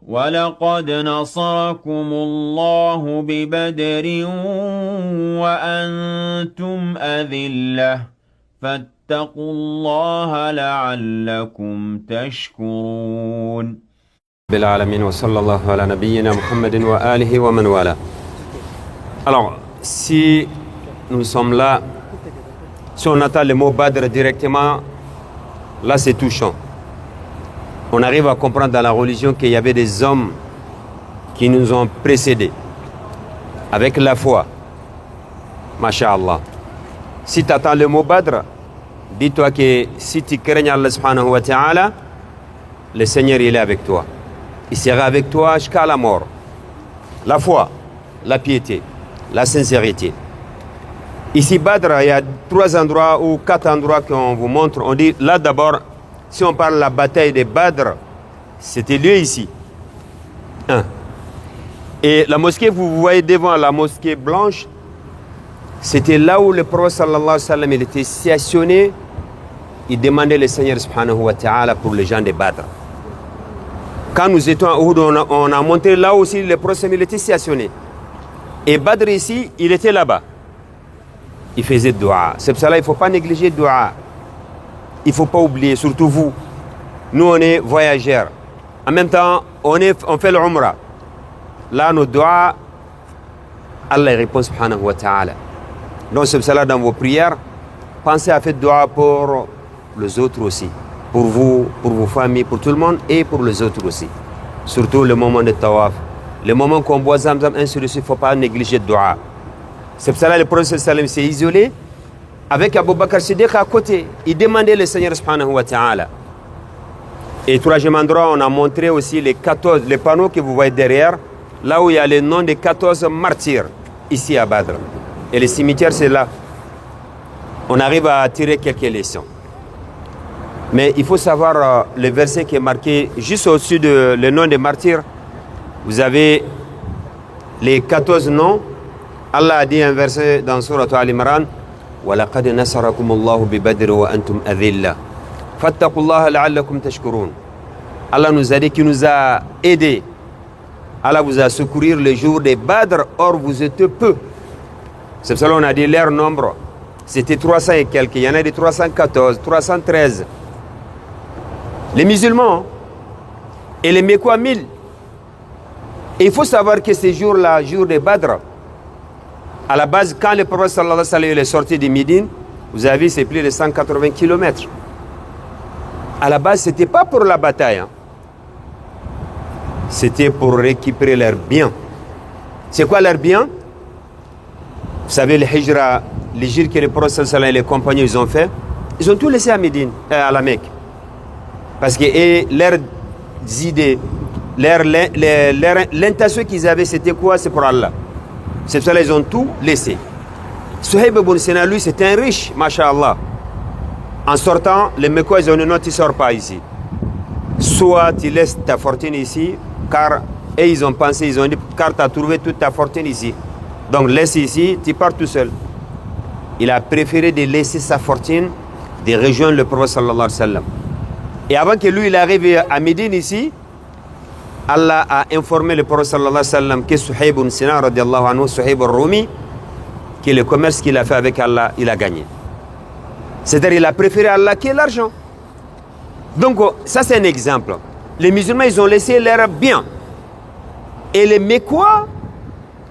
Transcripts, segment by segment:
ولقد نصركم الله ببدر وأنتم أذلة فاتقوا الله لعلكم تشكرون. بالعالمين وصلى الله على نبينا محمد وآله ومن والاه. Alors, si nous sommes là, si on entend le mot Badr directement, là c'est touchant. On arrive à comprendre dans la religion qu'il y avait des hommes qui nous ont précédés avec la foi. Masha'Allah. Si tu attends le mot Badr, dis-toi que si tu crains Allah subhanahu wa ta'ala, le Seigneur il est avec toi. Il sera avec toi jusqu'à la mort. La foi, la piété, la sincérité. Ici Badr, il y a 3 endroits ou 4 endroits qu'on vous montre. On dit là d'abord, si on parle de la bataille de Badr, c'était lieu ici. 1. Et la mosquée, vous voyez devant la mosquée blanche, c'était là où le prophète sallallahu alayhi wa sallam il était stationné. Il demandait le Seigneur subhanahu wa ta'ala pour les gens de Badr. Quand nous étions à Uhud, on a montré là aussi le prophète il était stationné. Et Badr ici, il était là-bas. Il faisait dua. C'est pour cela qu'il ne faut pas négliger dua. Il ne faut pas oublier, surtout vous. Nous, on est voyageurs. En même temps, on fait l'umrah. Là, nos doigts, Allah répond subhanahu wa ta'ala. Donc, c'est pour cela, dans vos prières, pensez à faire dua pour les autres aussi. Pour vous, pour vos familles, pour tout le monde et pour les autres aussi. Surtout le moment de tawaf. Le moment qu'on boit Zamzam, ainsi de suite, il ne faut pas négliger le dua. C'est pour cela que le prophète sallam s'est isolé avec Abu Bakr Siddiq à côté. Il demandait le Seigneur subhanahu wa ta'ala. Et troisième endroit, on a montré aussi les panneaux que vous voyez derrière, là où il y a les noms des 14 martyrs, ici à Badr. Et le cimetière, c'est là. On arrive à tirer quelques leçons. Mais il faut savoir le verset qui est marqué juste au-dessus de le nom des martyrs. Vous avez les 14 noms. Allah a dit un verset dans Sourate Al-Imran. وَلَقَدْ نَصَرَكُمُ اللَّهُ بِبَدْرٍ وَأَنْتُمْ أَذِلَّةٌ فَاتَّقُوا اللَّهَ لَعَلَّكُمْ تَشْكُرُونَ. Allah nous a dit qu'il nous a aidés. Allah vous a secouru le jour des Badr, or vous êtes peu. C'est pour cela qu'on a dit leur nombre. C'était 300 et quelques. Il y en a des 314, 313. Les musulmans et les Mécois 1000. Et il faut savoir que ces jours-là, jour des Badr, à la base, quand le prophète sallallahu alayhi wa sallam est sorti de Médine, vous avez vu, c'est plus de 180 km. À la base, ce n'était pas pour la bataille. Hein. C'était pour récupérer leurs biens. C'est quoi leurs biens? Vous savez, le hijra, les jours que le prophète sallallahu alayhi wa sallam et les compagnons ils ont fait, ils ont tout laissé à Médine, à la Mecque. Parce que leurs idées, l'intention qu'ils avaient, c'était quoi? C'est pour Allah. C'est pour ça qu'ils ont tout laissé. Suhaib ibn Sina, lui, c'était un riche, masha'Allah. En sortant, les Mécois, ils ont dit non, tu ne sors pas ici. Soit tu laisses ta fortune ici, car, et ils ont pensé, ils ont dit, car tu as trouvé toute ta fortune ici. Donc laisse ici, tu pars tout seul. Il a préféré de laisser sa fortune, de rejoindre le prophète sallallahu alayhi wa sallam. Et avant que lui, il arrive à Médine ici, Allah a informé le prophète sallallahu alayhi wa sallam que Suhaib ibn Sina, radiallahu anhu, Suhaib al-Rumi, que le commerce qu'il a fait avec Allah, il a gagné. C'est-à-dire qu'il a préféré Allah que l'argent. Donc, ça c'est un exemple. Les musulmans, ils ont laissé leur bien. Et les Mécois,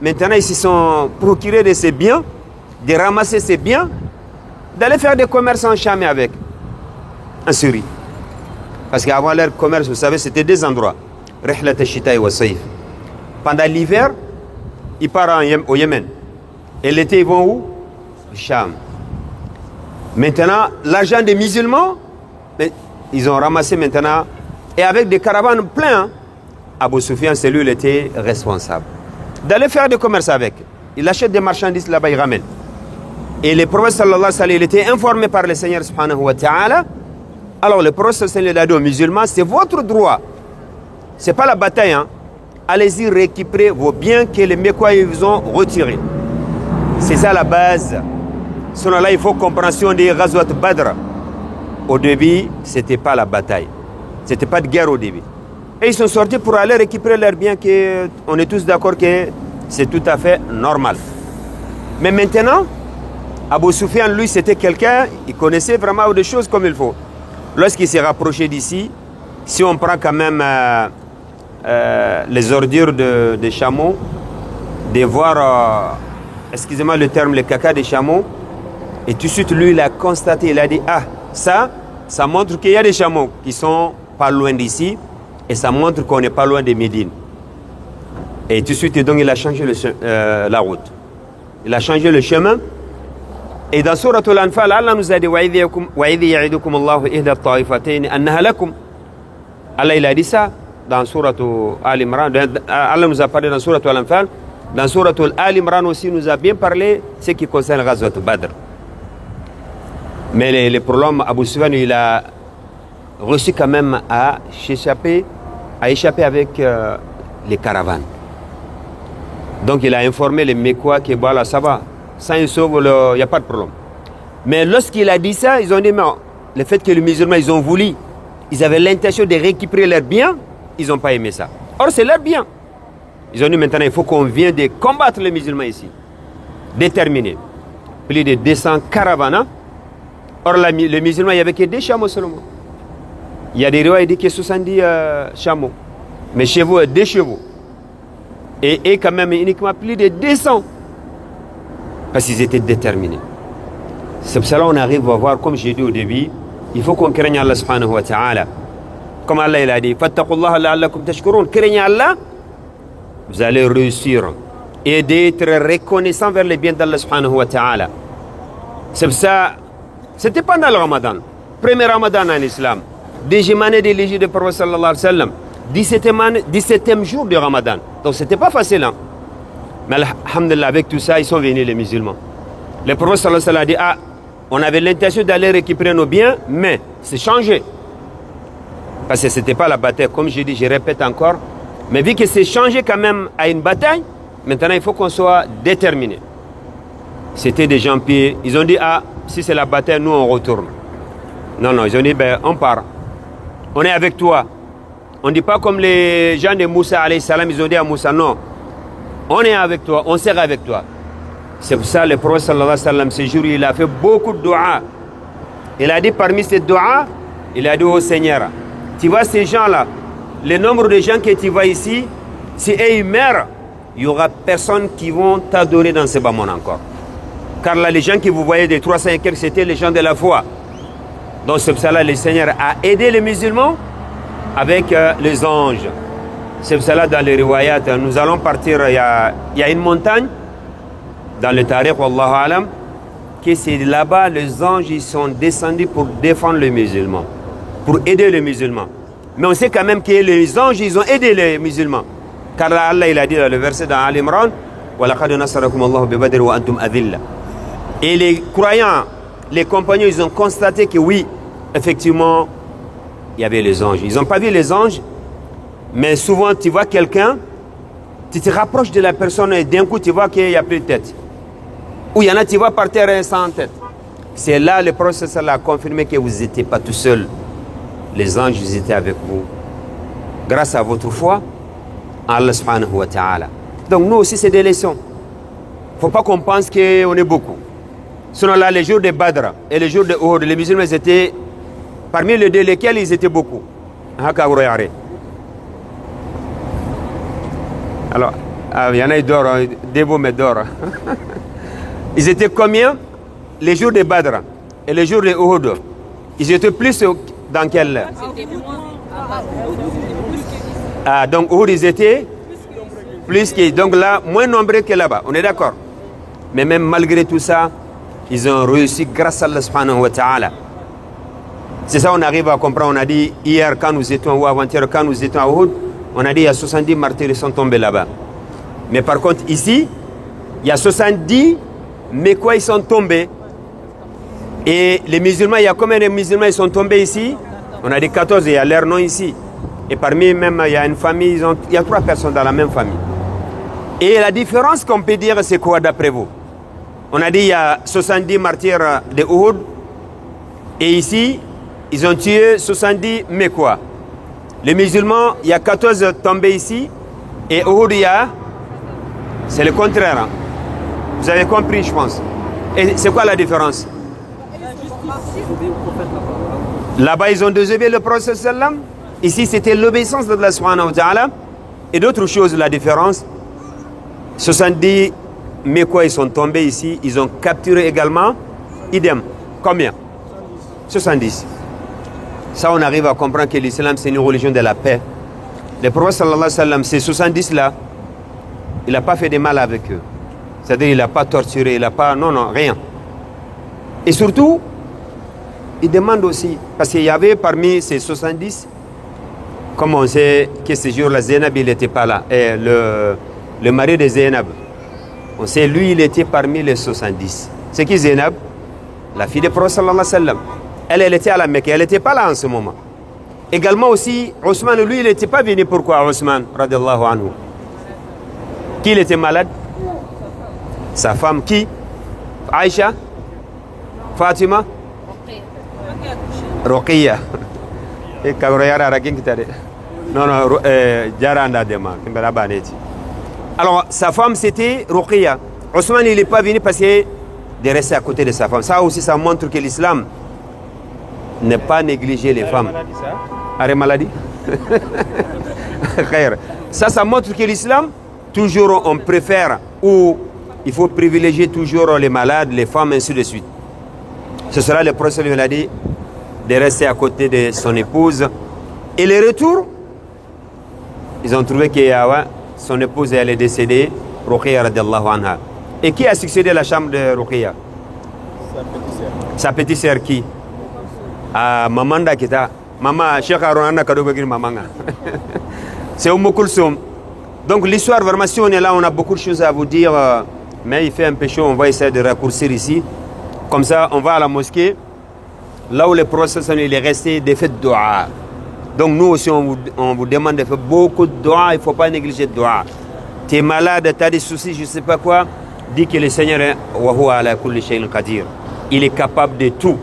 maintenant, ils se sont procurés de ces biens, de ramasser ces biens, d'aller faire des commerces en Cham avec, en Syrie. Parce qu'avant leur commerce, vous savez, c'était 2 endroits. Rihlat al-Shita'i wa Sayf. Pendant l'hiver, ils partent au Yémen. Et l'été, ils vont où? Au Cham. Maintenant, l'argent des musulmans, ils ont ramassé maintenant, et avec des caravanes pleines, hein, Abu Sufyan, c'est lui, il était responsable. D'aller faire des commerces avec. Il achète des marchandises là-bas, il ramène. Et le prophète sallallahu alayhi wa sallam, il était informé par le Seigneur subhanahu wa ta'ala. Alors le prophète sallallahu alayhi wa sallam, il a dit aux musulmans, c'est votre droit. Ce n'est pas la bataille. Hein. Allez-y récupérer vos biens que les Mécois ils ont retirés. C'est ça la base. Selon là, il faut compréhension des Ghazwat Badr. Au début, ce n'était pas la bataille. Ce n'était pas de guerre au début. Et ils sont sortis pour aller récupérer leurs biens, on est tous d'accord que c'est tout à fait normal. Mais maintenant, Abu Sufyan, lui, c'était quelqu'un, il connaissait vraiment des choses comme il faut. Lorsqu'il s'est rapproché d'ici, si on prend quand même les ordures des chameaux, de voir, excusez-moi le terme, le caca des chameaux, et tout de suite, lui, il a constaté, il a dit, ah, ça montre qu'il y a des chameaux qui sont pas loin d'ici, et ça montre qu'on n'est pas loin de Médine. Et tout de suite, donc, il a changé la route. Il a changé le chemin. Et dans Surat Al-Anfal, Allah nous a dit وَإِذِ يَعِدُكُمُ اللَّهُ إِحْدَى الطَّائِفَتَيْنِ أَنَّهَا لَكُمْ. Allah il a dit ça dans Surat Al-Imran. Allah nous a parlé dans Surat Al-Anfal. Dans Surat Al-Imran aussi, nous a bien parlé ce qui concerne Ghazwat Badr. Mais le problème, Abu Sufyan, il a réussi quand même à échapper avec les caravanes. Donc il a informé les Mécois que voilà, ça va. Ça, il sauve, il n'y a pas de problème. Mais lorsqu'il a dit ça, ils ont dit, mais le fait que les musulmans, ils ont voulu, ils avaient l'intention de récupérer leurs biens, ils n'ont pas aimé ça. Or, c'est leur bien. Ils ont dit, maintenant, il faut qu'on vienne de combattre les musulmans ici. Déterminés. Plus de 200 caravanes. Or, les musulmans, il n'y avait que 2 chameaux seulement. Il y a des rois qui disent que 70 chameaux. Mais chez vous, 2 chevaux. Et quand même, uniquement plus de 200. Parce qu'ils étaient déterminés. C'est pour cela qu'on arrive à voir, comme j'ai dit au début, il faut qu'on craigne Allah subhanahu wa ta'ala. Comme Allah il a dit, fattaqullaha la'allakum tashkurun. Craignez Allah, vous allez réussir. Et d'être reconnaissant vers les biens d'Allah subhanahu wa ta'ala. C'est pour ça, c'était pendant le Ramadan. Premier Ramadan en islam. Deuxième année de l'égide du prophète sallallahu alayhi wa sallam. 17e jour du Ramadan. Donc c'était pas facile. Hein? Mais alhamdulillah, avec tout ça, ils sont venus les musulmans. Le prophète sallallahu alayhi wa sallam a dit, ah, on avait l'intention d'aller récupérer nos biens, mais c'est changé. Parce que ce n'était pas la bataille, comme je dis, je répète encore. Mais vu que c'est changé quand même à une bataille, maintenant il faut qu'on soit déterminé. C'était des gens pieds. Ils ont dit, ah, si c'est la bataille, nous on retourne. Non, non, ils ont dit, ben on part. On est avec toi. On ne dit pas comme les gens de Moussa alayhi salam, ils ont dit à Moussa, non. On est avec toi, on sera avec toi. C'est pour ça que le prophète sallallahu alayhi wa sallam, ce jour, il a fait beaucoup de doigts. Il a dit parmi ces doigts, il a dit au Seigneur, tu vois ces gens-là, le nombre de gens que tu vois ici, si eux meurent, il n'y aura personne qui vont t'adorer dans ce bas monde encore. Car là, les gens que vous voyez des 300 et quelques, c'était les gens de la foi. Donc c'est pour ça que le Seigneur a aidé les musulmans avec les anges. C'est pour cela dans les riwayat, nous allons partir, il y a une montagne, dans le tariq, wallahu alam, que c'est là-bas, les anges, ils sont descendus pour défendre les musulmans, pour aider les musulmans. Mais on sait quand même que les anges, ils ont aidé les musulmans. Car Allah, il a dit dans le verset dans Al-Imran, وَلَقَدْ نَصَرَكُمُ اللَّهُ بِبَدْرٍ وَأَنْتُمْ أَذِلَّةٌ. Et les croyants, les compagnons, ils ont constaté que oui, effectivement, il y avait les anges. Ils n'ont pas vu les anges, mais souvent tu vois quelqu'un, tu te rapproches de la personne et d'un coup tu vois qu'il n'y a plus de tête. Ou il y en a, tu vois par terre sans tête. C'est là le prophète a confirmé que vous n'étiez pas tout seul. Les anges, ils étaient avec vous. Grâce à votre foi, Allah subhanahu wa ta'ala. Donc nous aussi, c'est des leçons. Il ne faut pas qu'on pense qu'on est beaucoup. Sinon là, les jours de Badr et les jours de Uhud, les musulmans étaient, parmi les deux lesquels ils étaient beaucoup. Alors, il y en a qui dorment, des beaux mais dorment. Ils étaient combien? Les jours de Badr et les jours de Uhud. Ils étaient plus dans quel? Ah, donc Uhud, ils étaient plus que. Donc là, moins nombreux que là-bas. On est d'accord? Mais même malgré tout ça, ils ont réussi grâce à Allah subhanahu wa ta'ala. C'est ça, on arrive à comprendre. On a dit hier, quand nous étions, ou avant-hier, quand nous étions à Uhud, on a dit il y a 70 martyrs qui sont tombés là-bas. Mais par contre, ici, il y a 70, mais quoi, ils sont tombés. Et les musulmans, il y a combien de musulmans ils sont tombés ici? On a dit 14, il y a leur nom ici. Et parmi même, il y a une famille, il y a 3 personnes dans la même famille. Et la différence qu'on peut dire, c'est quoi d'après vous? On a dit il y a 70 martyrs de Uhud. Et ici, ils ont tué 70 Mécois. Les musulmans, il y a 14 tombés ici, et Uhud, c'est le contraire. Hein. Vous avez compris, je pense. Et c'est quoi la différence? Là-bas, ils ont désobéi le prophète sallam. Ici, c'était l'obéissance de Allah subhanahu wa ta'ala. Et d'autres choses, la différence. 70 Mécois, ils sont tombés ici. Ils ont capturé également. Idem. Combien? 70. Ça, on arrive à comprendre que l'islam, c'est une religion de la paix. Le prophète sallallahu alayhi wa sallam, ces 70-là, il n'a pas fait de mal avec eux. C'est-à-dire, il n'a pas torturé, il n'a pas... Non, non, rien. Et surtout, il demande aussi, parce qu'il y avait parmi ces 70, comme on sait que ce jour-là, Zainab, il n'était pas là. Et le mari de Zainab, on sait, lui, il était parmi les 70. C'est qui Zainab? La fille du prophète sallallahu alayhi wa sallam. Elle était à la Mecque, elle n'était pas là en ce moment. Également aussi, Ousmane, lui, il n'était pas venu. Pourquoi Ousmane, radiallahu anhu? Qui il était malade? Sa femme, qui? Aïcha? Fatima? Roqiya. Non, non, alors, sa femme, c'était Roqiya. Ousmane, il n'est pas venu parce que de rester à côté de sa femme. Ça aussi, ça montre que l'islam n'est pas négliger les femmes. Arrêt maladie? Ça montre que l'islam, toujours on préfère, ou il faut privilégier toujours les malades, les femmes, ainsi de suite. Ce sera le prophète, il a dit, de rester à côté de son épouse. Et le retour, ils ont trouvé que son épouse, elle est décédée, Ruqayya radiallahu anha. Et qui a succédé à la chambre de Ruqayya? Sa petite sœur qui? Maman Dakita. Maman, Cheikh Harouna Kadogogir Mamanga. C'est Umm Kulsoum. Donc l'histoire, vraiment, si on est là, on a beaucoup de choses à vous dire. Mais il fait un peu chaud, on va essayer de raccourcir ici. Comme ça, on va à la mosquée. Là où le prophète il est resté, des faits de dua. Donc nous aussi, on vous demande de faire beaucoup de dua. Il ne faut pas négliger de dua. Tu es malade, tu as des soucis, je ne sais pas quoi. Dis que le Seigneur est wa huwa ala kulli shay'in qadir. Il est capable de tout.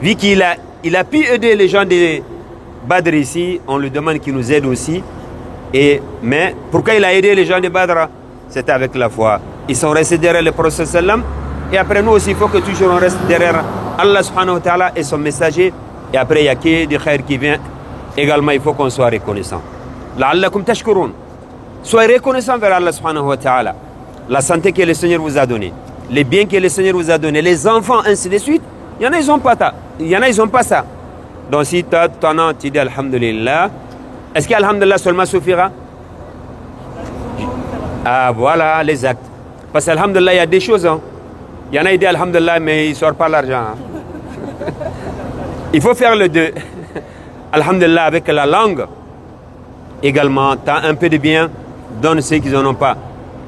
Vu qu'il a pu aider les gens de Badr ici, on lui demande qu'il nous aide aussi. Mais pourquoi il a aidé les gens de Badr? C'était avec la foi. Ils sont restés derrière le prophète sallam. Et après nous aussi, il faut que toujours on reste derrière Allah subhanahu wa ta'ala et son messager. Et après, il y a qui du khair qui vient. Également, il faut qu'on soit reconnaissant. La'allakum tashkurun. Soyez reconnaissant vers Allah subhanahu wa ta'ala. La santé que le Seigneur vous a donnée, les biens que le Seigneur vous a donnés, les enfants, ainsi de suite. Il y en a, ils n'ont pas ça. Il y en a, ils n'ont pas ça. Donc si tu as ton an, tu dis Alhamdulillah. Est-ce qu'Alhamdulillah seulement suffira? Ah voilà les actes. Parce qu'Alhamdulillah, il y a des choses. Hein. Il y en a qui disent Alhamdulillah, mais ils ne sortent pas l'argent. Hein. Il faut faire le deux. Alhamdulillah avec la langue. Également, tu as un peu de bien, donne ceux qui n'en ont pas.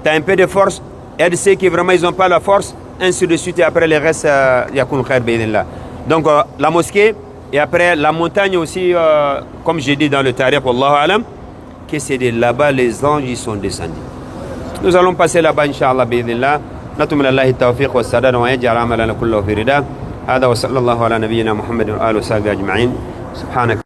Tu as un peu de force, aide ceux qui vraiment ils n'ont pas la force, ainsi de suite, et après le reste, yakun khair bi'idhnillah. Donc la mosquée, et après la montagne aussi, comme j'ai dit dans le tariq, Wallahu alam, que c'est de là-bas les anges ils sont descendus. Nous allons passer là-bas, Inch'Allah, bi'idhnillah. نتمنى الله التوفيق والسداد وأن يجعل عملنا كله في رداه هذا وصلى الله على نبينا محمد وآله وصحبه أجمعين سبحانك